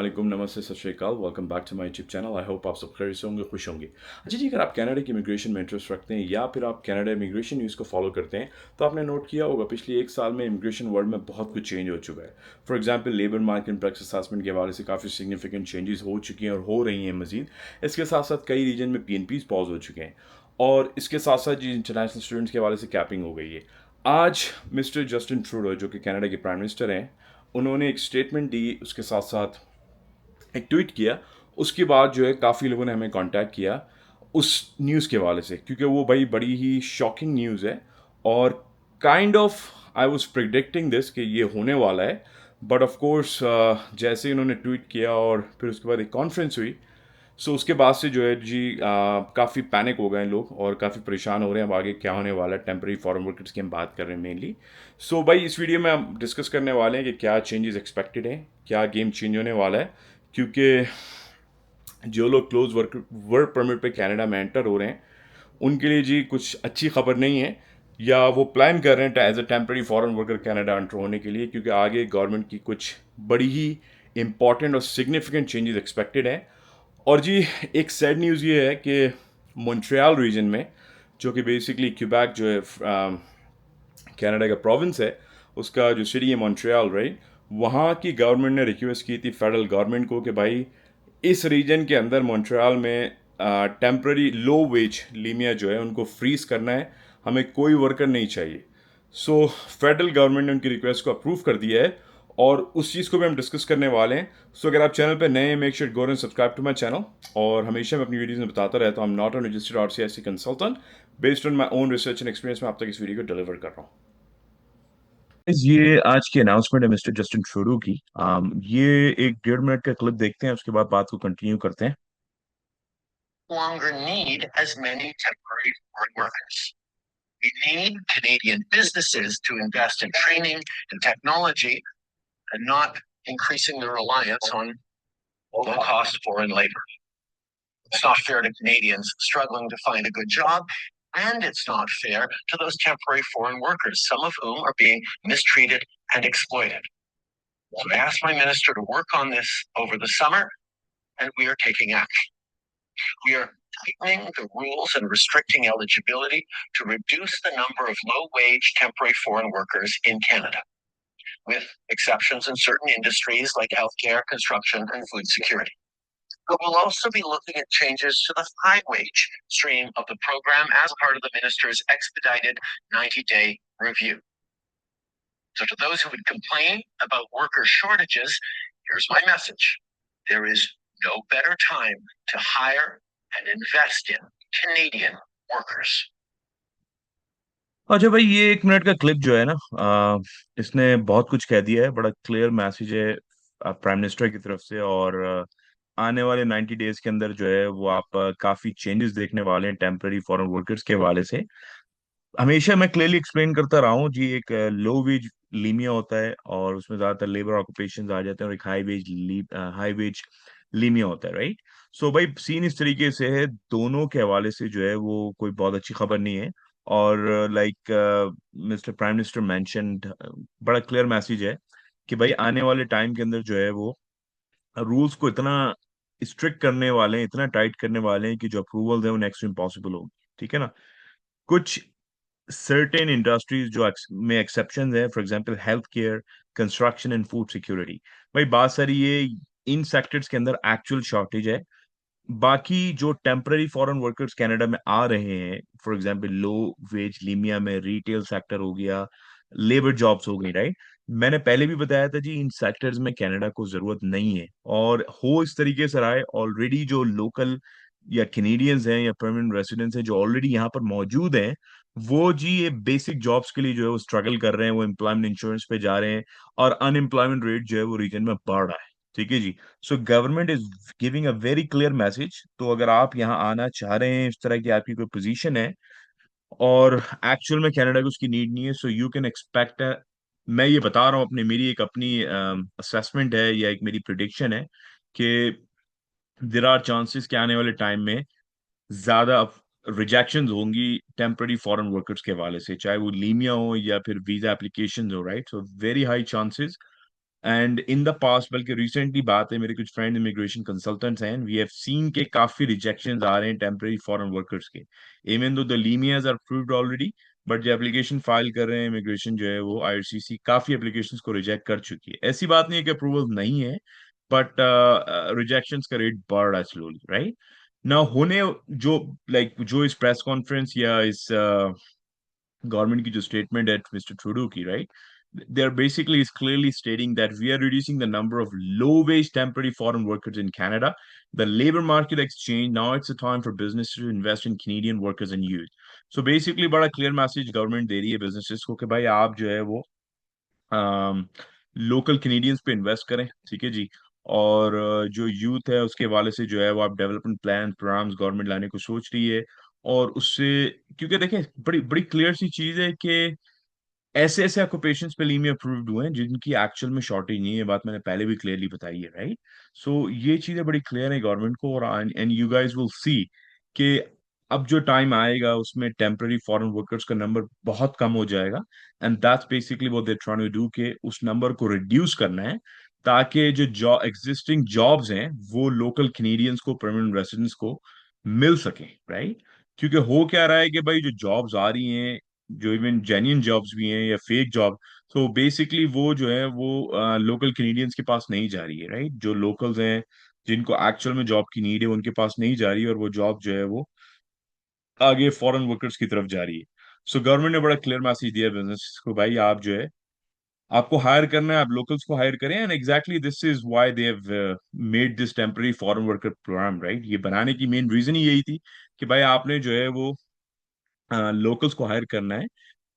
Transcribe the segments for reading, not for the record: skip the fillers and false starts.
वालेकुम, नमस्ते, Sat Sri Akal. Welcome back to my YouTube channel. I hope आप सब खैरियत से होंगे, खुश होंगे। अच्छा जी, अगर आप कनाडा की इमिग्रेशन में इंटरेस्ट रखते हैं या फिर आप कनाडा इमिग्रेशन न्यूज़ को फॉलो करते हैं, तो आपने नोट किया होगा पिछले एक साल में इमिग्रेशन वर्ल्ड में बहुत कुछ चेंज हो चुका है। For example labour market प्रेक्स assessment के हवाले से काफ़ी सिग्निफिकेंट चेंजेस हो चुकी हैं और हो रही हैं मजीद। इसके साथ साथ कई रीजन में PNPs पॉज हो चुके हैं और इसके साथ साथ जी इंटरनेशनल स्टूडेंट्स के हवाले से कैपिंग हो गई है। आज मिस्टर जस्टिन ट्रूडो जो कि कनाडा के प्राइम मिनिस्टर हैं, उन्होंने एक स्टेटमेंट दी, उसके साथ साथ एक ट्वीट किया। उसके बाद जो है काफ़ी लोगों ने हमें कांटेक्ट किया उस न्यूज़ के हवाले से, क्योंकि वो भाई बड़ी ही शॉकिंग न्यूज़ है और kind of I was predicting this कि ये होने वाला है। बट ऑफ कोर्स जैसे ही उन्होंने ट्वीट किया और फिर उसके बाद एक कॉन्फ्रेंस हुई, सो उसके बाद से जो है जी काफ़ी पैनिक हो गए हैं लोग और काफ़ी परेशान हो रहे हैं अब आगे क्या होने वाला है। टेम्पररी फॉरेन वर्कर्स की हम बात कर रहे हैं मेनली। सो भाई इस वीडियो में हम डिस्कस करने वाले हैं कि क्या चेंजेस एक्सपेक्टेड हैं, क्या गेम चेंज होने वाला है, क्योंकि जो लोग क्लोज वर्क परमिट पे कनाडा में एंटर हो रहे हैं उनके लिए जी कुछ अच्छी खबर नहीं है, या वो प्लान कर रहे हैं as a temporary foreign worker Canada enter होने के लिए, क्योंकि आगे गवर्नमेंट की कुछ बड़ी ही इंपॉर्टेंट और सिग्निफिकेंट चेंजेस एक्सपेक्टेड हैं। और जी एक सैड न्यूज़ ये है कि मॉन्ट्रियल रीजन में, जो कि बेसिकली क्यूबैक जो है कनाडा का प्रोविंस है, उसका जो सिटी है मॉन्ट्रियल, राइट, वहाँ की गवर्नमेंट ने रिक्वेस्ट की थी फेडरल गवर्नमेंट को कि भाई इस रीजन के अंदर मॉन्ट्रियल में टेम्प्ररी लो वेज लीमिया जो है उनको फ्रीज करना है, हमें कोई वर्कर नहीं चाहिए। सो फेडरल गवर्नमेंट ने उनकी रिक्वेस्ट को अप्रूव कर दिया है और उस चीज़ को भी हम डिस्कस करने वाले हैं। सो अगर आप चैनल पे नए हैं, make sure go and subscribe to my channel. और हमेशा मैं अपनी वीडियोज़ में बताता रहता हूँ, I am not an registered RCIC consultant, based on my own research and experience में आप तक इस वीडियो को डिलीवर कर रहा हूँ। ये आज की अनाउंसमेंट है मिस्टर जस्टिन ट्रूडो की। ये एक 1.5 मिनट का क्लिप देखते हैं, उसके बाद बात को कंटिन्यू करते हैं। Longer need as many temporary foreign workers. We need Canadian businesses to invest in training and technology and not increasing the reliance on low cost foreign labor. It's not fair to Canadians struggling to find a good job, and it's not fair to those temporary foreign workers, some of whom are being mistreated and exploited. So I asked my minister to work on this over the summer, and we are taking action. We are tightening the rules and restricting eligibility to reduce the number of low-wage temporary foreign workers in Canada, with exceptions in certain industries like healthcare, construction, and food security. But we'll also be looking at changes to the high-wage stream of the program as part of the minister's expedited 90-day review. So to those who would complain about worker shortages, here's my message. There is no better time to hire and invest in Canadian workers. अच्छा भाई, ये 1 minute का clip जो है ना, इसने बहुत कुछ कह दिया है। बड़ा क्लियर मैसेज है प्राइम मिनिस्टर की तरफ से। और आने वाले 90 डेज के अंदर जो है वो आप काफी चेंजेस देखने वाले हैं टेम्पररी फॉरेन वर्कर्स के हवाले से। हमेशा मैं क्लियरली एक्सप्लेन करता रहा हूँ जी, एक लो वेज लीमिया होता है और उसमें ज्यादातर लेबर ऑक्यूपेशन आ जाते हैं, और एक हाई वेज लीमिया होता है, राइट। सो भाई सीन इस तरीके से है, दोनों के हवाले से जो है वो कोई बहुत अच्छी खबर नहीं है। और like mister prime minister mentioned, बड़ा क्लियर मैसेज है कि भाई आने वाले टाइम के अंदर जो है वो रूल्स को इतना स्ट्रिक्ट करने वाले हैं, इतना टाइट करने वाले हैं कि जो अप्रूवल है वो नेक्स्ट इम्पॉसिबल होगी। ठीक है ना। कुछ सर्टेन इंडस्ट्रीज जो में एक्सेप्शन है, for example health care, construction and food security. भाई बात सारी ये इन सेक्टर्स के अंदर एक्चुअल शॉर्टेज है। बाकी जो टेम्पररी फॉरेन वर्कर्स कनाडा में आ रहे हैं, for example low wage LMIA में रिटेल सेक्टर हो गया, लेबर जॉब्स हो गई, राइट। मैंने पहले भी बताया था जी, इन सेक्टर्स में कनाडा को जरूरत नहीं है। और हो इस तरीके से रहा है, ऑलरेडी जो लोकल या कैनेडियंस हैं या परमानेंट रेसिडेंट्स हैं जो ऑलरेडी यहाँ पर मौजूद हैं, वो जी ये बेसिक जॉब्स के लिए जो है वो स्ट्रगल कर रहे हैं, वो एम्प्लॉयमेंट इंश्योरेंस पे जा रहे हैं, और अनएम्प्लॉयमेंट रेट जो है वो रीजन में बढ़ रहा है। ठीक है जी। So government is giving a very clear message. तो अगर आप यहाँ आना चाह रहे हैं, इस तरह की आपकी कोई पोजीशन है और एक्चुअल में कनाडा को उसकी नीड नहीं है, सो यू कैन एक्सपेक्ट, मैं ये बता रहा हूँ अपनी, मेरी एक अपनी असेसमेंट है या एक मेरी प्रिडिक्शन है कि देर आर चांसेस कि आने वाले टाइम में ज्यादा रिजेक्शन होंगी टेम्पररी फॉरेन वर्कर्स के हवाले से, चाहे वो लीमिया हो या फिर वीजा एप्लीकेशन हो, right. So very high chances and in the past, बल्कि रिसेंटली बात है, मेरे कुछ फ्रेंड इमिग्रेशन कंसल्टेंट्स हैं, वी हैव सीन के काफी रिजेक्शंस आ रहे हैं टेम्पररी फॉरेन वर्कर्स के, even though the LMIAs are approved already, but जो एप्लीकेशन फाइल कर रहे हैं इमिग्रेशन जो है वो आईआरसीसी काफी एप्लीकेशंस को रिजेक्ट कर चुकी है। ऐसी बात नहीं है कि अप्रूवल नहीं है, बट रिजेक्शंस का रेट बढ़ रहा है स्लोली, राइट ना होने जो जो इस प्रेस कॉन्फ्रेंस या इस गवर्नमेंट की जो स्टेटमेंट है मिस्टर ट्रूडो की, right, they are basically is clearly stating that we are reducing the number of low wage temporary foreign workers in Canada. The labor market has changed. Now it's a time for businesses to invest in Canadian workers and youth. So basically बड़ा clear message government दे रही है businesses को कि भाई आप जो है वो लोकल कैनेडियंस पे इन्वेस्ट करें, ठीक है जी। और जो यूथ है उसके हवाले से जो है वो आप डेवलपमेंट प्लान प्रोग्राम्स गवर्नमेंट लाने को सोच रही है। और उससे, क्योंकि देखें बड़ी बड़ी क्लियर सी चीज है कि ऐसे ऐसे ऑक्यूपेशंस पे लीमी अप्रूव्ड हुए हैं जिनकी एक्चुअल में शॉर्टेज नहीं है, बात मैंने पहले भी क्लियरली बताई है, राइट। सो ये चीजें बड़ी क्लियर है गवर्नमेंट को, और and you guys will see कि अब जो टाइम आएगा उसमें टेम्पररी फॉरेन वर्कर्स का नंबर बहुत कम हो जाएगा, and that's basically what they trying to do, के उस नंबर को रिड्यूस करना है ताकि जो जॉब एग्जिस्टिंग जॉब्स हैं वो लोकल कैनेडियंस को, परमानेंट रेसिडेंट्स को मिल सके, राइट। क्योंकि हो क्या रहा है कि भाई जो जॉब्स आ रही हैं, जो इवन जेन्युइन जॉब्स भी हैं या फेक जॉब, तो बेसिकली वो जो है वो लोकल कैनेडियंस के पास नहीं जा रही है, राइट। जो लोकल्स हैं जिनको एक्चुअल में जॉब की नीड है उनके पास नहीं जा रही है, और वो जॉब जो है वो आगे फॉरेन वर्कर्स की तरफ जा रही है। सो गवर्नमेंट ने बड़ा क्लियर मैसेज दिया बिजनेस को, भाई आप जो है आपको हायर करना है, आप लोकल्स को हायर करें, and exactly this is why they have made this temporary foreign worker programme, right. ये बनाने की मेन रीजन ही यही थी कि भाई आपने जो है वो लोकल्स को हायर करना है,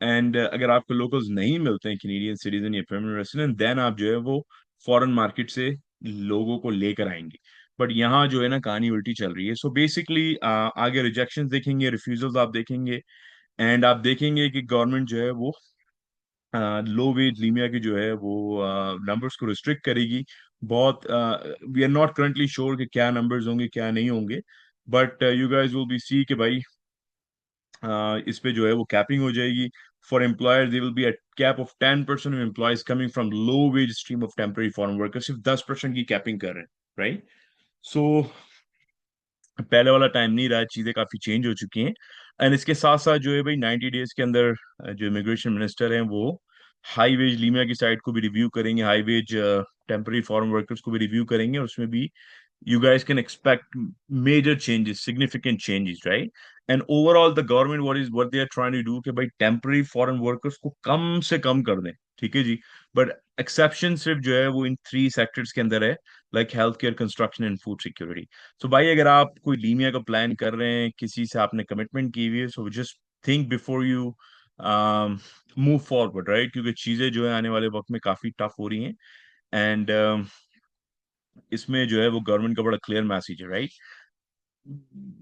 एंड अगर आपको लोकल्स नहीं मिलते हैं कैनेडियन सिटीजन या परमानेंट रेसिडेंट, देन आप जो है वो फॉरेन मार्केट से लोगों को लेकर आएंगे। बट यहाँ जो है ना कहानी उल्टी चल रही है। सो बेसिकली आगे रिजेक्शन देखेंगे, रिफ्यूजल्स आप देखेंगे, एंड आप देखेंगे कि गवर्नमेंट जो है वो लो वेज लीमिया की जो है वो नंबर्स को रिस्ट्रिक्ट करेगी बहुत। We are not currently sure कि क्या नंबर्स होंगे क्या नहीं होंगे, but you guys will be see कि भाई इस पे जो है वो कैपिंग हो जाएगी for employers. They will be at cap of 10% of employees coming from low wage stream of temporary foreign workers, सिर्फ 10% की कैपिंग कर रहे हैं, राइट। सो पहले वाला टाइम नहीं रहा, चीजें काफी चेंज हो चुकी हैं। एंड इसके साथ साथ जो है भाई 90 डेज के अंदर जो इमिग्रेशन मिनिस्टर हैं वो हाई वेज लीमिया की साइड को भी रिव्यू करेंगे, high wage temporary foreign workers को भी रिव्यू करेंगे, और उसमें भी you guys can expect major changes, significant changes, right? And overall, the government what they are trying to do कि भाई temporary foreign workers को कम से कम कर दें, ठीक है जी। बट एक्सेप्शन सिर्फ जो है वो इन 3 सेक्टर्स के अंदर है, like health care, construction and food security. So भाई अगर आप कोई लीमिया का प्लान कर रहे हैं, किसी से आपने कमिटमेंट की हुई है, so just think before you move forward, right. क्योंकि चीजें जो है आने वाले वक्त में काफी टफ हो रही हैं, एंड इसमें जो है वो गवर्नमेंट का बड़ा क्लियर मैसेज है, right.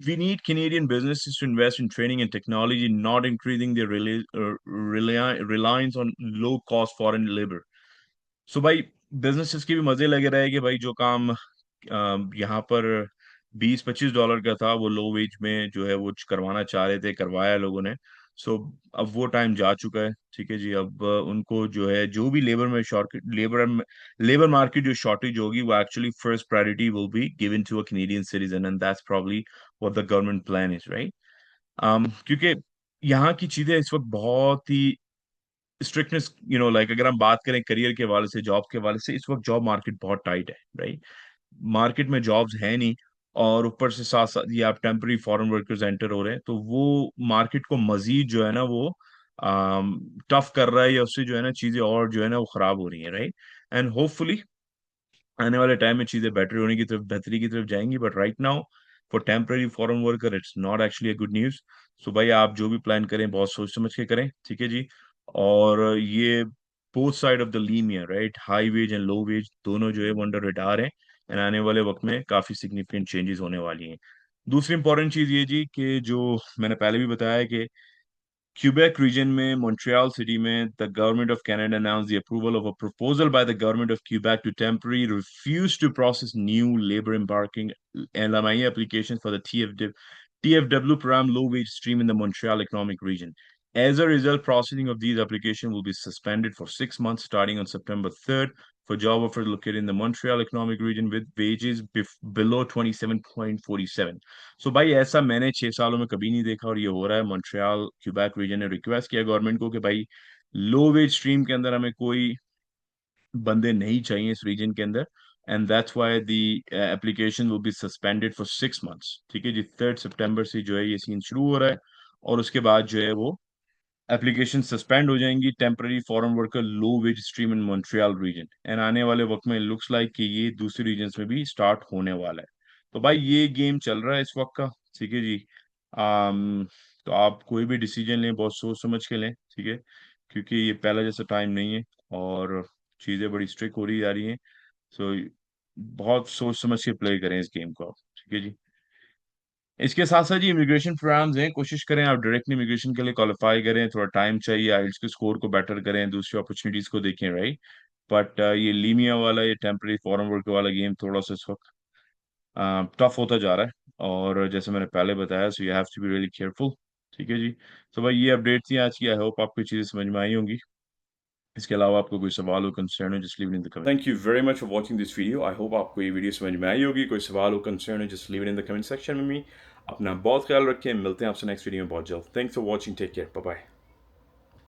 We need Canadian businesses to invest in training and technology, not increasing their reliance on low cost foreign labor. So भाई बिजनेसेस के भी मजे लगे रहे कि भाई जो काम यहाँ पर $20-25 का था वो लो वेज में जो है वो करवाना चाह रहे थे, करवाया लोगों ने। सो अब वो टाइम जा चुका है, ठीक है जी। अब उनको जो है जो भी लेबर में शॉर्ट लेबर मार्केट जो शॉर्टेज होगी वो actually first priority will be given to a Canadian citizen, and that's probably what the government plan is, right. क्योंकि यहाँ की चीजें इस वक्त बहुत ही स्ट्रिक्टनेस, लाइक अगर हम बात करें करियर के हवाले से, जॉब के हवाले से, इस वक्त जॉब मार्केट बहुत टाइट है, राइट। मार्केट में जॉब्स है नहीं, और ऊपर से साथ साथ ये आप टेम्पररी फॉरेन वर्कर्स एंटर हो रहे हैं, तो वो मार्केट को मजीद जो है ना वो टफ कर रहा है, या उससे जो है ना चीजें और जो है ना वो खराब हो रही हैं, राइट। एंड होपफुली आने वाले टाइम में चीजें बेटर होने की तरफ, बेहतरी की तरफ जाएंगी, but right now for temporary foreign worker it's not actually a good news. So भाई आप जो भी प्लान करें बहुत सोच समझ के करें, ठीक है जी। और ये both side of the linear, right, high wage and low wage दोनों जो है वो अंडर रडार है, एंड आने वाले वक्त में काफी सिग्निफिकेंट चेंजेस होने वाली हैं। दूसरी इंपॉर्टेंट चीज ये जी कि जो मैंने पहले भी बताया कि Quebec region में Montreal city में the government of Canada announced the approval of a proposal by the government of Quebec to temporarily refuse to process new labor embarking LMIA applications for the TFW program low wage stream in the Montreal economic region. As a result, processing of these applications will be suspended for 6 months starting on September 3rd for job offers located in the Montreal economic region with wages below 27.47. So भाई ऐसा मैंने 6 सालों में कभी नहीं देखा और ये हो रहा है। मॉन्ट्रियल क्यूबेक रीजन ने रिक्वेस्ट किया गवर्नमेंट को कि भाई लो वेज स्ट्रीम के अंदर हमें कोई बंदे नहीं चाहिए इस रीजन के अंदर, and that's why the application will be suspended for 6 months. ठीक है जी, 3 सितंबर से जो है ये सीन शुरू हो रहा है और उसके बाद जो है वो एप्लीकेशन सस्पेंड हो जाएंगी। Temporary foreign worker low wage stream in Montreal region, and आने वाले वक्त में लुक्स लाइक कि ये दूसरे रीजन्स में भी स्टार्ट होने वाला है। तो भाई ये गेम चल रहा है इस वक्त का। ठीक है जी। आम, तो आप कोई भी डिसीजन लें बहुत सोच समझ के लें, ठीक है, क्योंकि ये पहला जैसा टाइम नहीं है और चीज़ें बड़ी स्ट्रिक्ट हो रही जा रही हैं। सो बहुत सोच समझ के प्ले करें इस गेम को आप। ठीक है जी। इसके साथ साथ जी इमिग्रेशन प्रोग्राम्स हैं, कोशिश करें आप डायरेक्ट इमिग्रेशन के लिए क्वालिफाई करें। थोड़ा टाइम चाहिए, आइल्स के स्कोर को बेटर करें, दूसरी अपॉर्चुनिटीज को देखें, राइट। बट ये लीमिया वाला, ये टेम्पररी फॉरेन वर्क वाला गेम थोड़ा सा इस वक्त टफ होता जा रहा है, और जैसे मैंने पहले बताया, so you have to be really careful. ठीक है जी। तो भाई ये अपडेट थी आज की। आई होप आपको चीज़ें समझ में आई होंगी। इसके अलावा आपको कोई सवाल हो, कंसर्न हो, just leave it in the comment. Thank you very much for watching this video. I hope आपको ये वीडियो समझ में आई होगी। कोई सवाल हो, कंसर्न हो, just leave it in the comment section में मी। अपना बहुत ख्याल रखें, मिलते हैं आपसे नेक्स्ट वीडियो में बहुत जल्द। Thanks for watching, take care, bye bye.